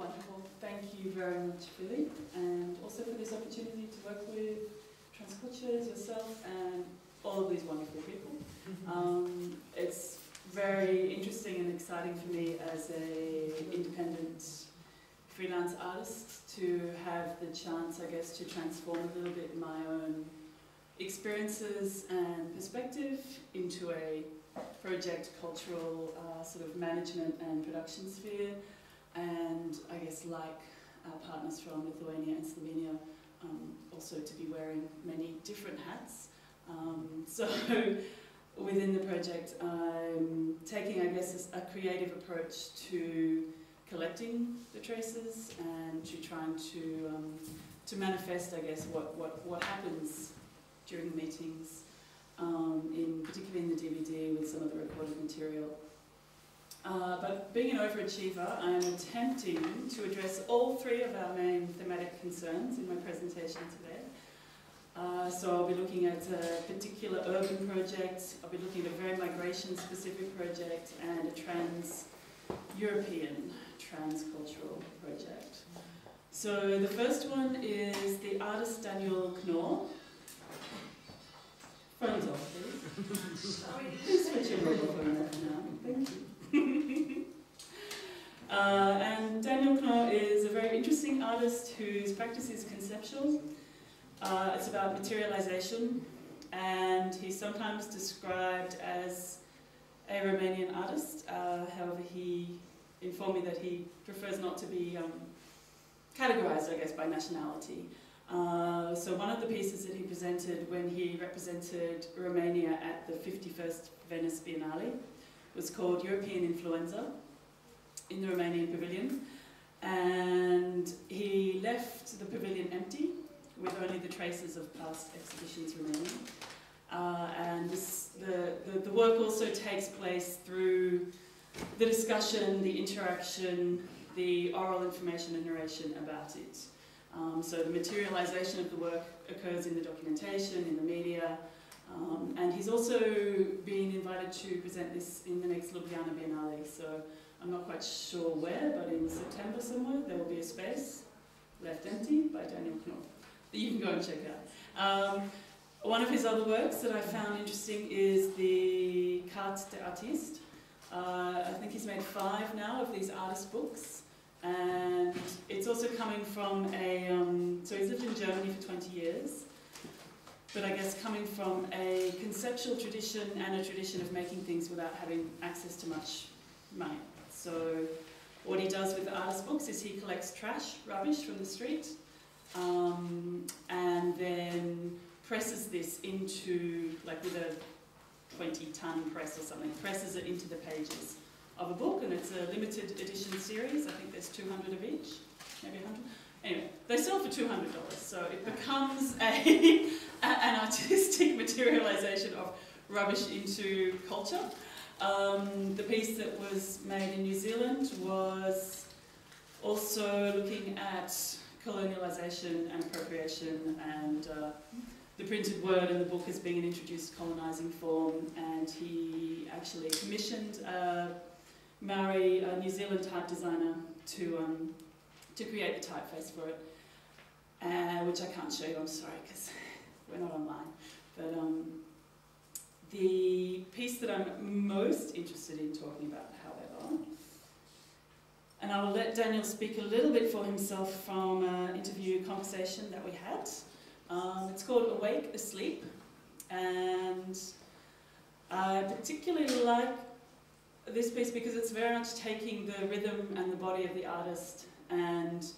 Wonderful. Thank you very much, Philly, and also for this opportunity to work with Transcultures, yourself, and all of these wonderful people. It's very interesting and exciting for me as an independent freelance artist to have the chance, I guess, to transform a little bit my own experiences and perspective into a project cultural sort of management and production sphere, and I guess like our partners from Lithuania and Slovenia, also to be wearing many different hats. So within the project I'm taking, I guess, a creative approach to collecting the traces and to trying to manifest, I guess, what happens during the meetings, particularly in the DVD with some of the recorded material. But being an overachiever, I'm attempting to address all three of our main thematic concerns in my presentation today. So I'll be looking at a particular urban project, I'll be looking at a very migration-specific project, and a trans-European, transcultural project. So the first one is the artist Daniel Knorr. Phones off, please. Please switch your mobile phone off now. Thank you. And Daniel Knorr is a very interesting artist whose practice is conceptual. It's about materialization, and he's sometimes described as a Romanian artist. However, he informed me that he prefers not to be categorized, I guess, by nationality. So one of the pieces that he presented when he represented Romania at the 51st Venice Biennale was called European Influenza in the Romanian pavilion, and he left the pavilion empty with only the traces of past exhibitions remaining. And the work also takes place through the discussion, the interaction, the oral information and narration about it. So the materialization of the work occurs in the documentation, in the media, and he's also been invited to present this in the next Ljubljana Biennale. So I'm not quite sure where, but in September somewhere there will be a space left empty by Daniel Knorr that you can go and check out. One of his other works that I found interesting is the T.R.A.C.E.S. I think he's made 5 now of these artist books. And it's also coming from so he's lived in Germany for 20 years, but I guess coming from a conceptual tradition and a tradition of making things without having access to much money. So what he does with the artist books is he collects trash, rubbish from the street, and then presses this into, like with a 20-ton press or something, presses it into the pages of a book, and it's a limited edition series. I think there's 200 of each, maybe 100. Anyway, they sell for $200, so it becomes an artistic materialization of rubbish into culture. The piece that was made in New Zealand was also looking at colonialization and appropriation, and the printed word in the book as being an introduced colonizing form, and he actually commissioned Maori, a New Zealand type designer, to create the typeface for it, which I can't show you, I'm sorry, because we're not online. But the piece that I'm most interested in talking about, however, and I will let Daniel speak a little bit for himself from an interview conversation that we had. It's called Awake, Asleep, and I particularly like this piece because it's very much taking the rhythm and the body of the artist and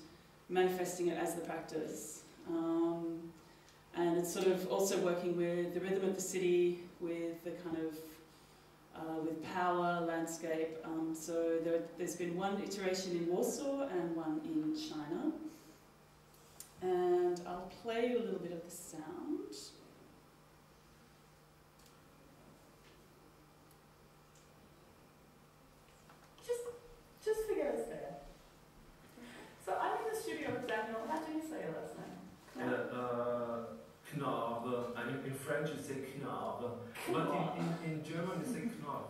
manifesting it as the practice. And it's sort of also working with the rhythm of the city, with the kind of, with power, landscape. So there's been one iteration in Warsaw and one in China. And I'll play you a little bit of the sound. Just to get us there. So I'm in the studio with Daniel. How do you say your last name? Knorr. I mean, in French you say Knorr, but in German you say Knorr.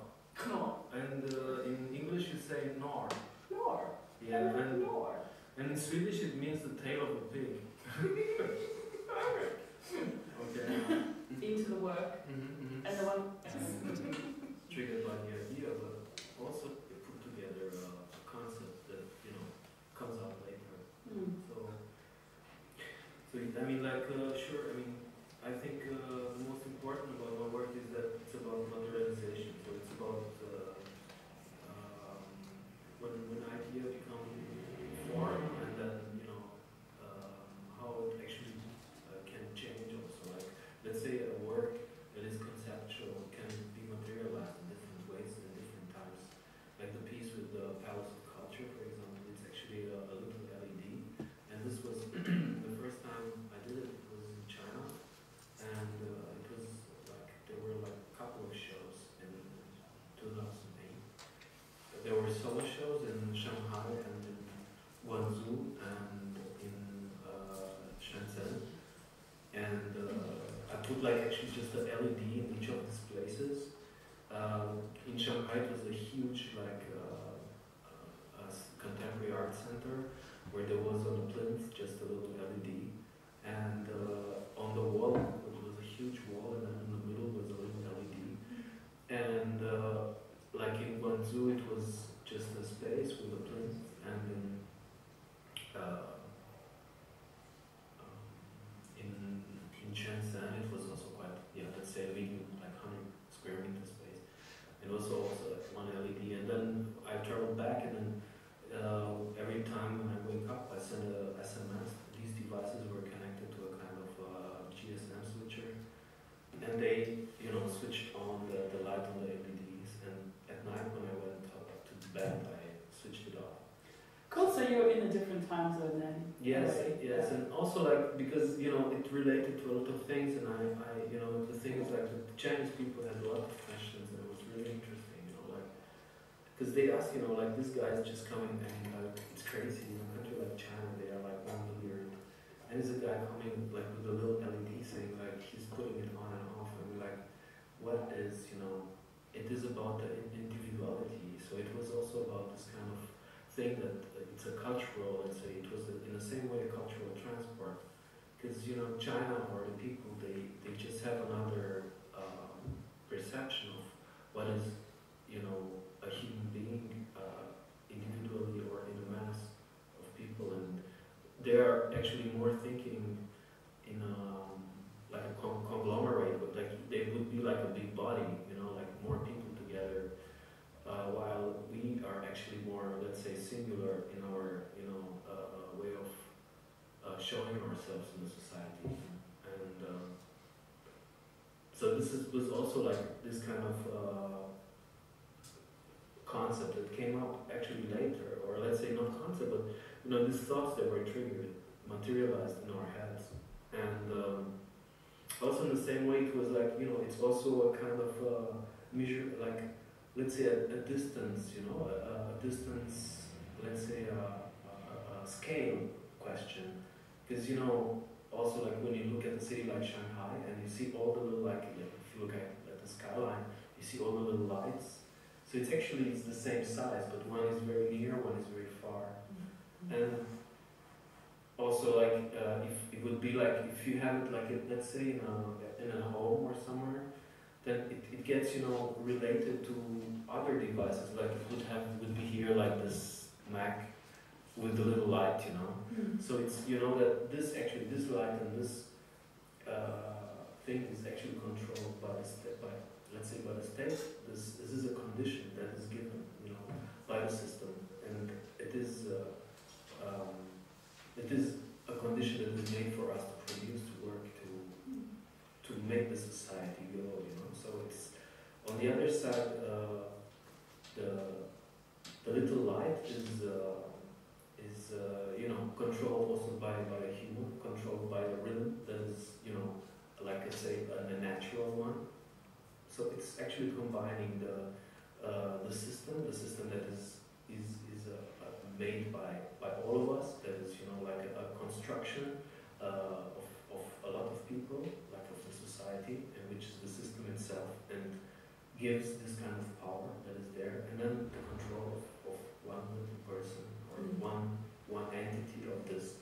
Knorr. And in English you say Knorr. Knorr. Yeah, and Knorr. And in Swedish it means the tail of a pig. Okay. Into the work. And the one. Triggered by the idea, but also it put together a concept that, you know, comes out later. So I mean, like, sure, I mean, I think the most important about my work is that it's about materialization. So it's about when an idea becomes form, and then, you know, how it actually can change also. Like, let's say a work that is conceptual can be materialized in different ways in different times. Like the piece with the Palace of Culture, for example, it's actually a little LED, and this was the first time I did it. It was in China, and it was like there were like a couple of shows in 2008. There were solo shows in Shanghai and in Guangzhou and in Shenzhen, and I put like actually just a LED in each of these places. In Shanghai it was a huge like contemporary art center where there was on the plinth just a little LED, and on the wall it was a huge wall, and then in the middle was a little LED, and like in Guangzhou it was just a space with a plinth, and in Shenzhen it was also quite, yeah, let's say a medium, like 100 square meter space, and also like one LED. And then I traveled back, and then every time when I wake up I send a SMS. These devices were connected to a kind of GSM switcher, and they, you know, switched on the light on the LEDs, and at night when I went to bed I switched it off. Cool, so you're in a different time zone then? Yes, yes, and also like, because, you know, it related to a lot of things, and I you know, the thing is like the Chinese people had a lot of questions, and it was really interesting, you know, like, because they asked, you know, like, this guy is just coming, and like, it's crazy, in a country like China, they are like 1 million, and there's a guy coming like with a little LED saying like he's putting it on and off, and we're like, what is, you know, it is about the individuality. So it was also about this kind of thing that it's a cultural, let's say, it was in the same way a cultural transport, because, you know, China or the people, they just have another perception of what is, you know, a human being individually or in a mass of people, and they are actually more thinking in like a conglomerate, but like they would be like a big body, you know, like more people together, while we are actually more, let's say, singular in our, you know, way of showing ourselves in the society. And so this was also like this kind of concept that came up actually later, or let's say not concept, but, you know, these thoughts that were triggered, materialized in our heads. And also in the same way it was like, you know, it's also a kind of measure, like, let's say a distance, you know, a distance, let's say a scale question. Because, you know, also like when you look at a city like Shanghai and you see all the little, like if you look at the skyline, you see all the little lights. So it's actually, it's the same size, but one is very near, one is very far. And also like, if it would be like, if you have it like, let's say in a home or somewhere, then it gets, you know, related to other devices. Like it would be here like this Mac with the little light, you know. So it's, you know, that this light and this thing is actually controlled by the state, let's say by the state. This is a condition that is given, you know, by the system, and it is a condition that is made for us to produce, to work, to make the society go, you know. So it's, on the other side, the little light is you know, controlled also by a human, controlled by a rhythm that is, you know, like I say, a natural one. So it's actually combining the system that is made by all of us, that is, you know, like a construction of a lot of people, like of the society, and which is the system itself, and gives this kind of power that is there, and then the control of one little person or one one entity of this.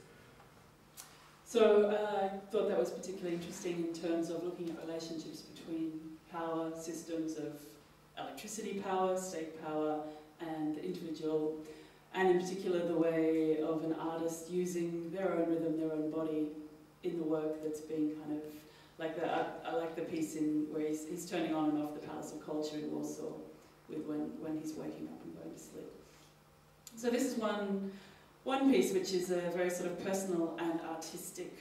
So I thought that was particularly interesting in terms of looking at relationships between power systems of electricity power, state power, and the individual, and in particular the way of an artist using their own rhythm, their own body in the work that's being kind of like I like the piece in where he's turning on and off the Palace of Culture in Warsaw with when he's waking up and going to sleep. So this is one piece which is a very sort of personal and artistic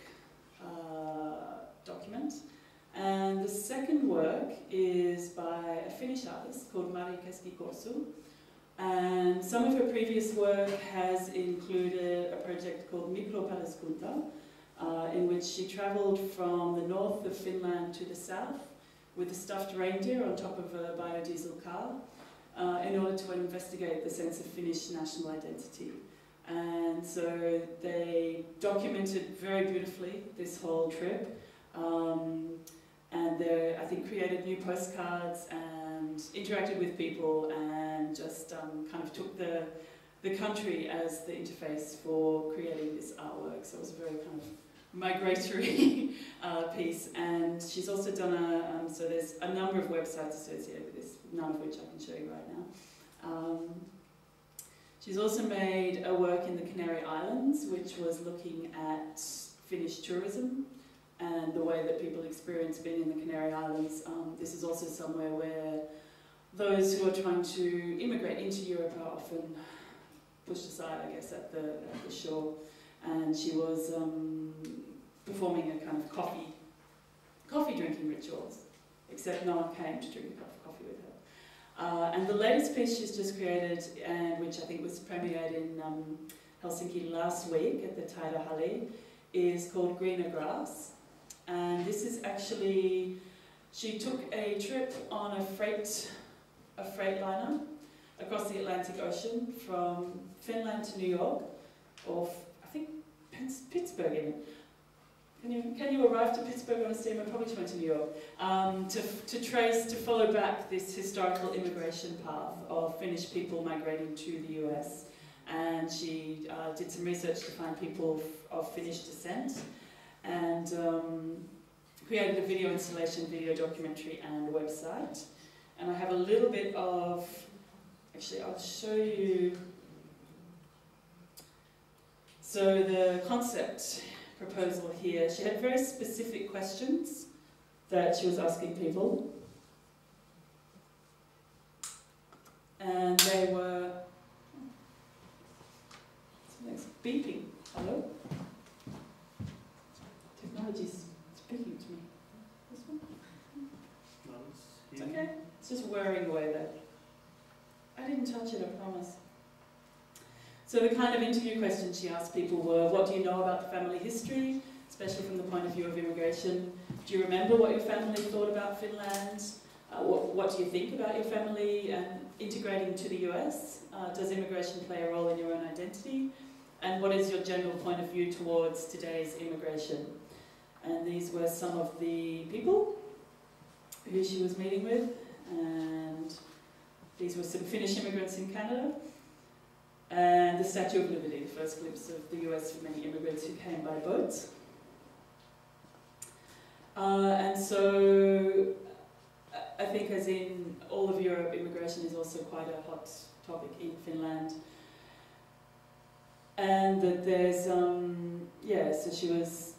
document. And the second work is by a Finnish artist called Mari Keski-Korsu. And some of her previous work has included a project called Mikropaleskunta, in which she travelled from the north of Finland to the south with a stuffed reindeer on top of a biodiesel car in order to investigate the sense of Finnish national identity. And so they documented very beautifully this whole trip, and they, I think, created new postcards and interacted with people and just kind of took the country as the interface for creating this artwork. So it was a very kind of migratory piece. And she's also done so there's a number of websites associated with this, none of which I can show you right now. She's also made a work in the Canary Islands, which was looking at Finnish tourism and the way that people experience being in the Canary Islands. This is also somewhere where those who are trying to immigrate into Europe are often pushed aside, I guess, at the shore. And she was performing a kind of coffee drinking rituals, except no one came to drink a cup of coffee with her. And the latest piece she's just created, and which I think was premiered in Helsinki last week at the T.R.A.C.E.S, is called Greener Grass. And this is actually, she took a trip on a freightliner across the Atlantic Ocean from Finland to New York, or I think Pittsburgh even. Can you arrive to Pittsburgh on a steamer? Probably she went to New York. To follow back this historical immigration path of Finnish people migrating to the US. And she did some research to find people of Finnish descent, and created a video installation, video documentary, and a website. And I have a little bit of, actually I'll show you. So the concept proposal here, she had very specific questions that she was asking people. And they were, something's beeping, hello? Technology's speaking to me. This one? It's okay, it's just whirring away there. I didn't touch it, I promise. So the kind of interview questions she asked people were, what do you know about the family history, especially from the point of view of immigration? Do you remember what your family thought about Finland? What do you think about your family and integrating to the US? Does immigration play a role in your own identity? And what is your general point of view towards today's immigration? And these were some of the people who she was meeting with, and these were some Finnish immigrants in Canada. And the Statue of Liberty, the first glimpse of the US for many immigrants who came by boat. And so I think, as in all of Europe, immigration is also quite a hot topic in Finland. And that there's, so she was,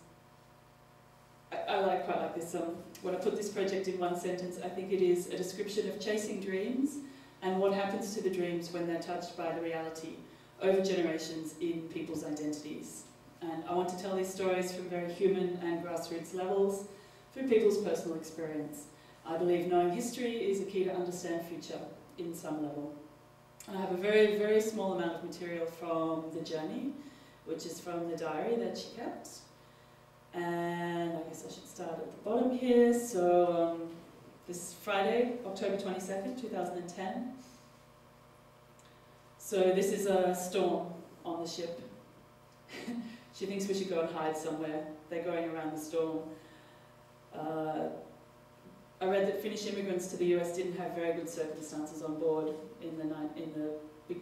I quite like this, when I put this project in one sentence, I think it is a description of chasing dreams and what happens to the dreams when they're touched by the reality over generations in people's identities. And I want to tell these stories from very human and grassroots levels through people's personal experience. I believe knowing history is a key to understand future in some level. And I have a very, very small amount of material from the journey, which is from the diary that she kept. And I guess I should start at the bottom here. So this Friday, October 22nd, 2010. So this is a storm on the ship. She thinks we should go and hide somewhere. They're going around the storm. I read that Finnish immigrants to the US didn't have very good circumstances on board in the big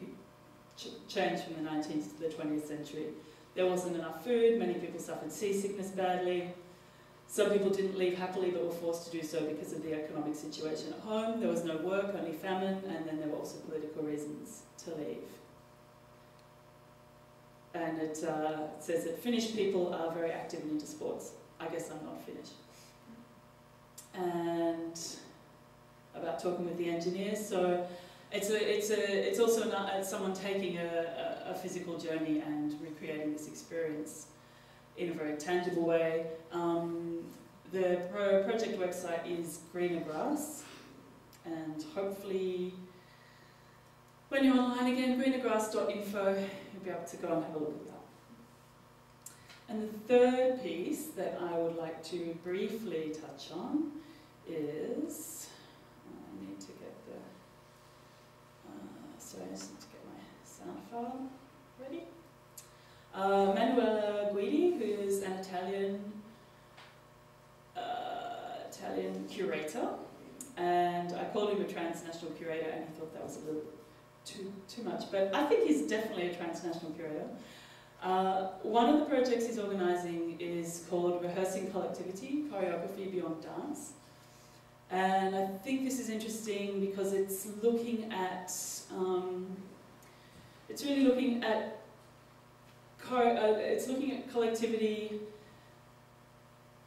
changed from the 19th to the 20th century. There wasn't enough food, many people suffered seasickness badly. Some people didn't leave happily but were forced to do so because of the economic situation at home. There was no work, only famine, and then there were also political reasons to leave. And it says that Finnish people are very active and into sports. I guess I'm not Finnish. And about talking with the engineers, so it's also not someone taking a physical journey and recreating this experience in a very tangible way. The project website is Greener Grass, and hopefully when you're online again, greenergrass.info, you'll be able to go and have a look at that. And the third piece that I would like to briefly touch on is, I need to get the, sorry, I just need to get my sound file ready. Manuela Guidi, who is an Italian curator, and I called him a transnational curator, and he thought that was a little too much, but I think he's definitely a transnational curator. One of the projects he's organising is called Rehearsing Collectivity, Choreography Beyond Dance. And I think this is interesting because it's looking at, it's really looking at, collectivity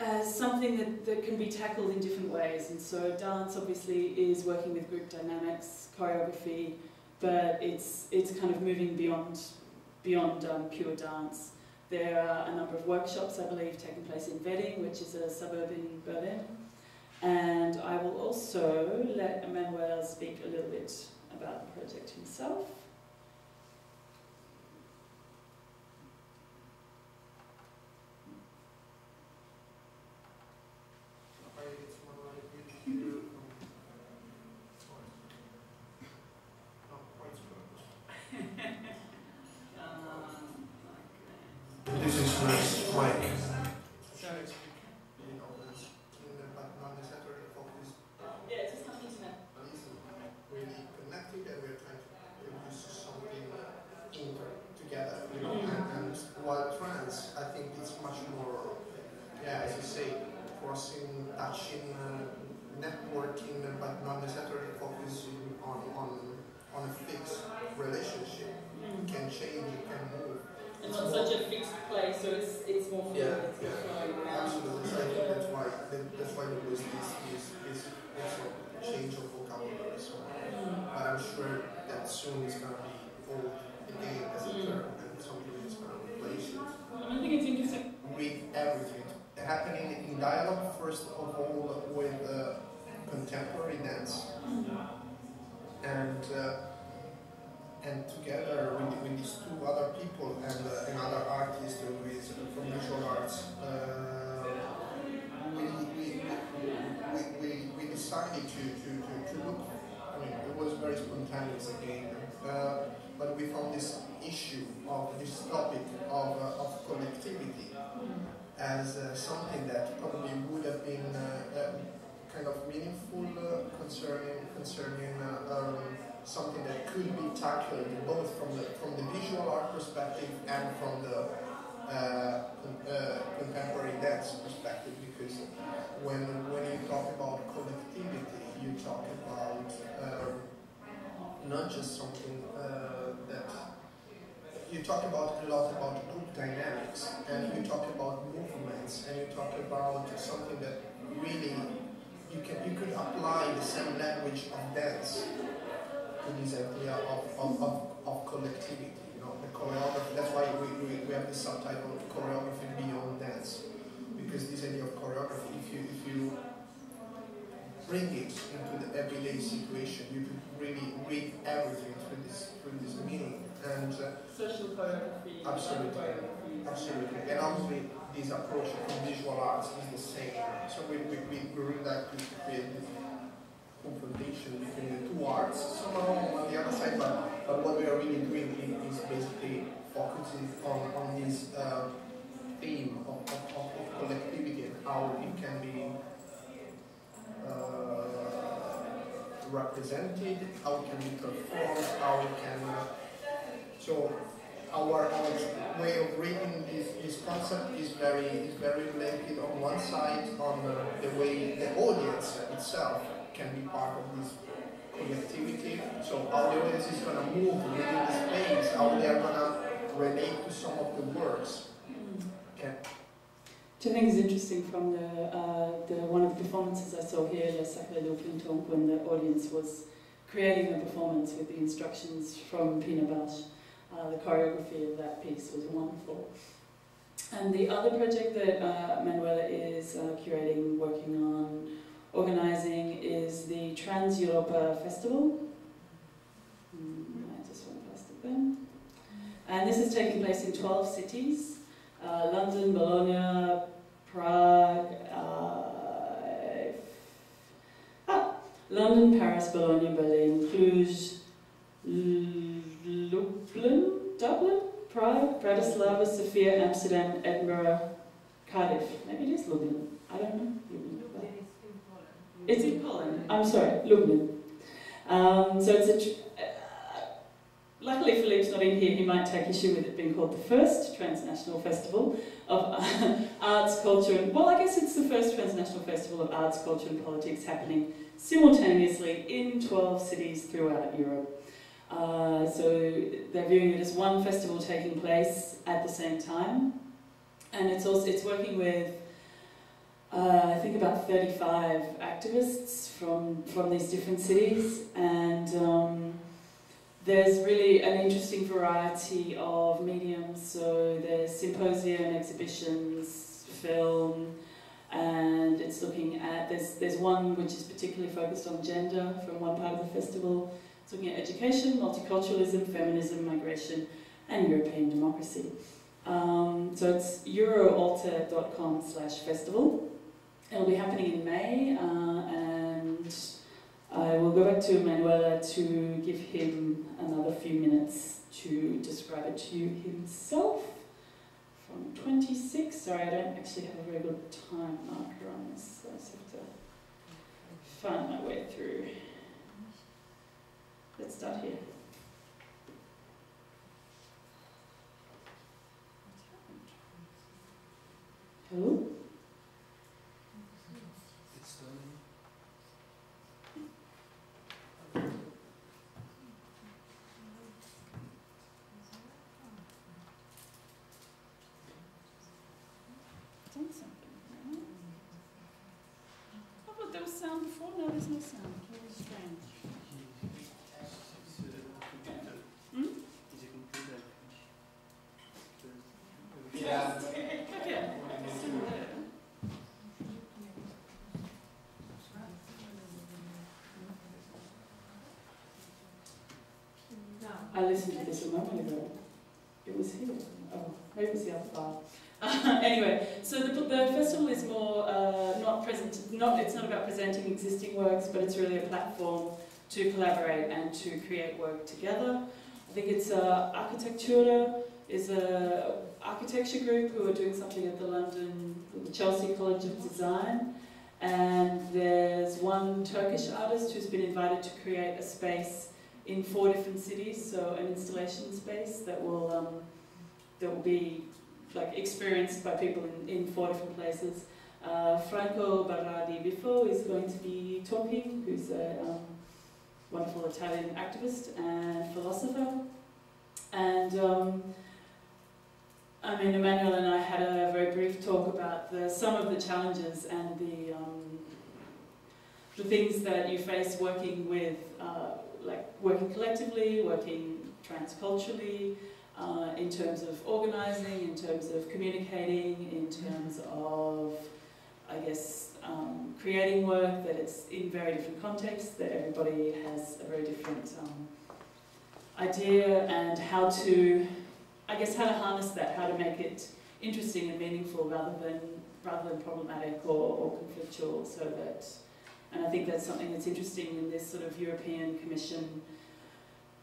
as something that can be tackled in different ways. And so dance obviously is working with group dynamics, choreography, but it's kind of moving beyond pure dance. There are a number of workshops, I believe, taking place in Wedding, which is a suburb in Berlin. And I will also let Emmanuel speak a little bit about the project himself. This is nice, Mike. Sorry. But not necessarily focused. Yeah, it's just not internet. Really connected, and we're trying to produce something together, you know. And while trans, I think it's much more, yeah, as you say, crossing, touching, networking, but not necessarily focusing on a fixed relationship. It can change, it can move. It's not such a fixed place, so it's more fluid. Yeah, absolutely. So I think that's why there was this also change of vocabulary. So, but I'm sure that soon it's going to be old again as a term, and something is going to replace it. I think it's interesting. With everything happening in dialogue, first of all, with contemporary dance, and together with these two other people and another artist who is from visual arts, we decided to look. I mean, it was very spontaneous again, but we found this issue of this topic of collectivity as something that probably would have been kind of meaningful concerning something that could be tackled both from the visual art perspective and from the contemporary dance perspective, because when you talk about collectivity, you talk about not just something that you talk about a lot about group dynamics, and you talk about movements, and you talk about something that really you could apply the same language of dance to this idea of collectivity, you know, the choreography. That's why we have the subtitle Choreography Beyond Dance, because this idea of choreography, if you bring it into the everyday situation, you could really read everything through this meaning. And social choreography. Absolutely. And obviously this approach from visual arts is the same. So we really like to create this confrontation between the two arts somehow on the other side, but what we are really doing is basically focusing on this theme of collectivity and how it can be represented, how it can be performed, how it can So our way of reading this concept is very related on one side on the way the audience itself can be part of this collectivity. So how the audience is going to move within the space, how they are going to relate to some of the works. Okay. Which I think is interesting from the one of the performances I saw here, Le Sacré du Printemps, when the audience was creating a performance with the instructions from Pina Bausch. The choreography of that piece was wonderful. And the other project that Manuela is curating, working on, organising is the Transcultural Festival. I just went past it then. And this is taking place in 12 cities. London, Bologna, Prague, London, Paris, Bologna, Berlin, Cluj, Dublin, Prague, Bratislava, Sofia, Amsterdam, Edinburgh, Cardiff. Maybe it is Lublin. I don't know. It's in Poland. I'm sorry, Lublin. So it's luckily Philippe's not in here. He might take issue with it being called the first transnational festival of arts, culture, and well, I guess it's the first transnational festival of arts, culture, and politics happening simultaneously in 12 cities throughout Europe. So they're viewing it as one festival taking place at the same time, and it's working with I think about 35 activists from these different cities, and there's really an interesting variety of mediums. So there's symposia and exhibitions, film, and it's looking at there's one which is particularly focused on gender from one part of the festival. It's looking at education, multiculturalism, feminism, migration, and European democracy. So it's euroalter.com/festival. It'll be happening in May, and I will go back to Manuela to give him another few minutes to describe it to you himself. From 26, sorry, I don't actually have a very good time marker on this, so I just have to find my way through. Let's start here. Hello? It's done. Done something, right? Oh, but there was sound before, now there's no sound. Very strange. Yeah. Okay. I listened to this a moment ago. It was here. Oh, maybe it was the other bar. Anyway, so the festival is more it's not about presenting existing works, but it's really a platform to collaborate and to create work together. I think it's Curator is a architecture group who are doing something at the Chelsea College of Design, and there's one Turkish artist who's been invited to create a space in 4 different cities, so an installation space that will be like experienced by people in 4 different places. Franco Barradi-Biffo is going to be talking, who's a wonderful Italian activist and philosopher. And I mean, Emmanuel and I had a very brief talk about some of the challenges and the things that you face working with, like working collectively, working transculturally, in terms of organising, in terms of communicating, in terms of, I guess, creating work that it's in very different contexts, that everybody has a very different idea, and how to harness that, how to make it interesting and meaningful rather than problematic or conflictual. So that, and I think that's something that's interesting in this sort of European Commission,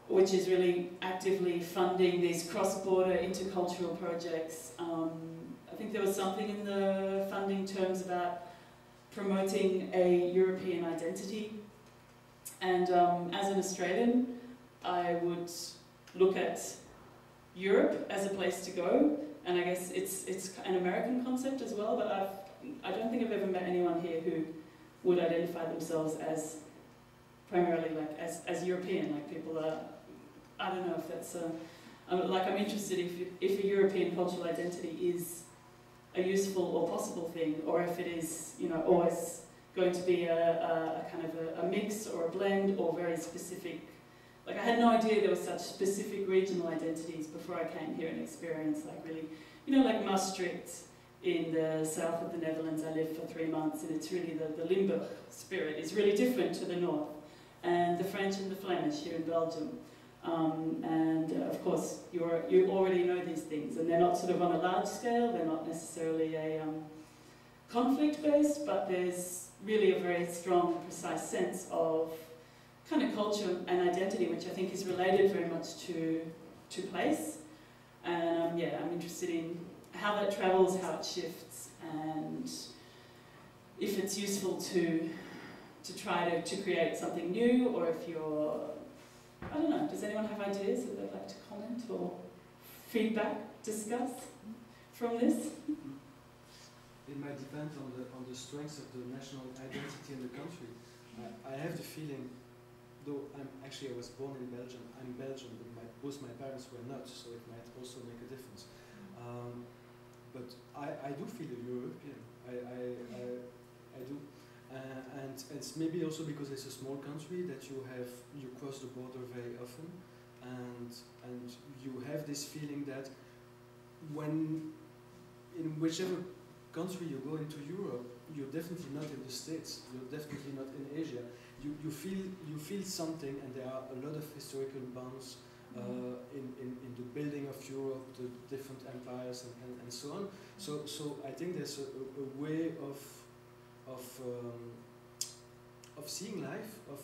which is really actively funding these cross-border intercultural projects. I think there was something in the funding terms about promoting a European identity, and as an Australian, I would look at Europe as a place to go, and I guess it's an American concept as well, but I don't think I've ever met anyone here who would identify themselves as primarily like as European. Like people are, I don't know if that's I'm interested if a European cultural identity is a useful or possible thing, or if it is, you know, always going to be a kind of a mix or a blend or very specific. Like I had no idea there were such specific regional identities before I came here and experienced like really, you know, like Maastricht in the south of the Netherlands. I lived for 3 months, and it's really the Limburg spirit is really different to the north, and the French and the Flemish here in Belgium. Of course, you already know these things, and they're not sort of on a large scale, they're not necessarily a conflict-based, but there's really a very strong, precise sense of kind of culture and identity, which I think is related very much to place. And yeah, I'm interested in how that travels, how it shifts, and if it's useful to try to create something new, or if you're, I don't know, does anyone have ideas that they'd like to comment or feedback, discuss from this? It might depend on the strengths of the national identity in the country. I have the feeling, though I was born in Belgium, I'm Belgian, but both my parents were not, so it might also make a difference. But I do feel a European, I do. And it's maybe also because it's a small country that you cross the border very often, and you have this feeling that in whichever country you go into Europe, you're definitely not in the States, you're definitely not in Asia. You feel something, and there are a lot of historical bonds in the building of Europe, the different empires and so on. So I think there's a way of seeing life, of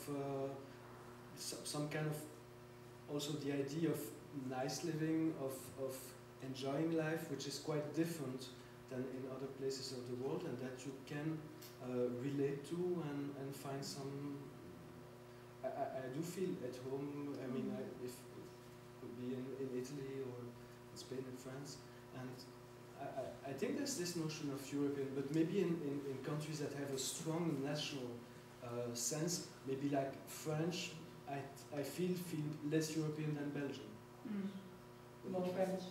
some kind of also the idea of nice living, of enjoying life, which is quite different than in other places of the world, and that you can relate to and find some. I do feel at home. I mean, if it could be in Italy or in Spain and France, and I think there's this notion of European, but maybe in countries that have a strong national sense, maybe like French, I feel less European than Belgium. More French.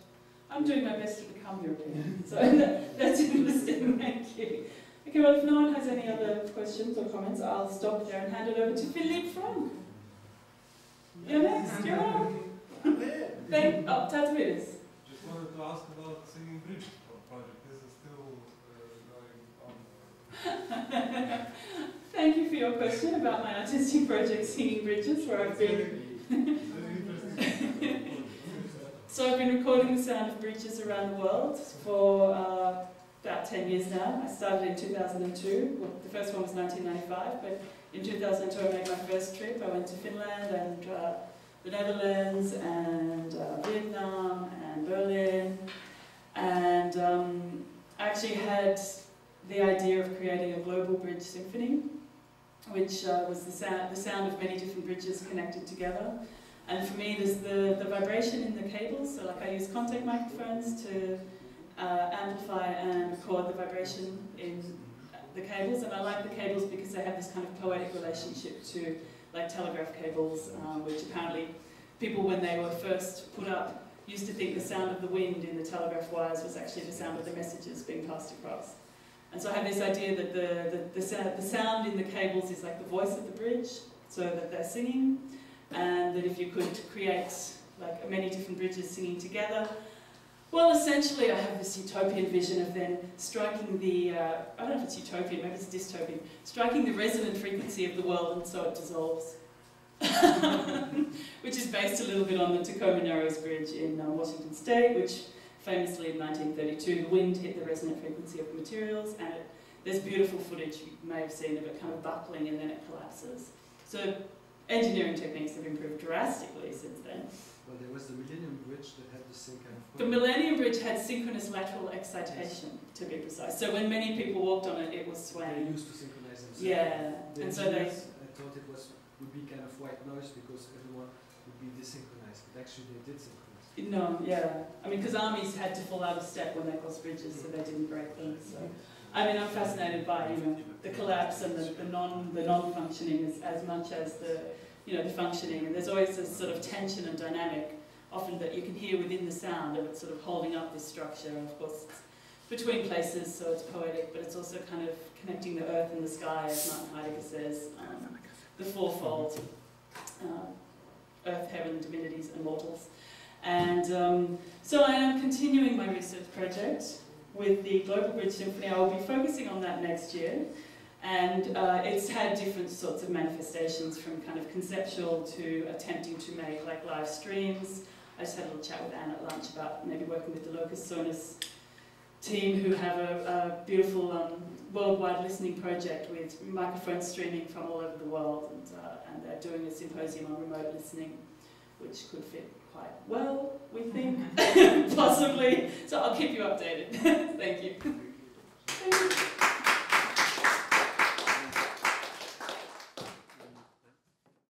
I'm doing my best to become European, so that's interesting, thank you. Okay, well, if no one has any other questions or comments, I'll stop there and hand it over to Philippe Franck. You're next, you're on. Tatuiers. Just wanted to ask about Singing Bridge project. Is it still going on? Thank you for your question about my artistic project, Singing Bridges, where I've been... So I've been recording the sound of bridges around the world for about 10 years now. I started in 2002. Well, the first one was 1995, but in 2002 I made my first trip. I went to Finland and the Netherlands and Vietnam and Berlin, and I actually had the idea of creating a global bridge symphony, which was the sound of many different bridges connected together. And for me, there's the vibration in the cables, so like I use contact microphones to amplify and record the vibration in the cables, and I like the cables because they have this kind of poetic relationship to like telegraph cables, which apparently people, when they were first put up, used to think the sound of the wind in the telegraph wires was actually the sound of the messages being passed across. And so I have this idea that the sound in the cables is like the voice of the bridge, so that they're singing, and that if you could create like many different bridges singing together, well, essentially I have this utopian vision of then striking the, I don't know if it's utopian, maybe it's dystopian, striking the resonant frequency of the world, and so it dissolves. Which is based a little bit on the Tacoma Narrows Bridge in Washington State, which famously in 1932 the wind hit the resonant frequency of the materials, and there's beautiful footage you may have seen of it kind of buckling and then it collapses. So engineering techniques have improved drastically since then. Well, there was the Millennium Bridge that had the same kind of problem. The Millennium Bridge had synchronous lateral excitation, to be precise. So when many people walked on it, it was swaying. They used to synchronize themselves. Yeah, and so they... I thought it would be kind of white noise because everyone would be desynchronized, but actually they did synchronize. No, yeah. I mean, because armies had to fall out of step when they crossed bridges, so they didn't break them. So, I mean, I'm fascinated by the collapse and the non-functioning as much as the functioning. And there's always this sort of tension and dynamic, often that you can hear within the sound of it sort of holding up this structure. And of course, it's between places, so it's poetic, but it's also kind of connecting the earth and the sky, as Martin Heidegger says, the fourfold, earth, heaven, divinities, and mortals. And so I am continuing my research project with the Global Bridge Symphony. I will be focusing on that next year. And it's had different sorts of manifestations, from kind of conceptual to attempting to make like live streams. I just had a little chat with Anne at lunch about maybe working with the Locus Sonus team, who have a beautiful worldwide listening project with microphones streaming from all over the world, and they're doing a symposium on remote listening, which could fit quite well, we think, possibly. So I'll keep you updated. Thank you. Thank you.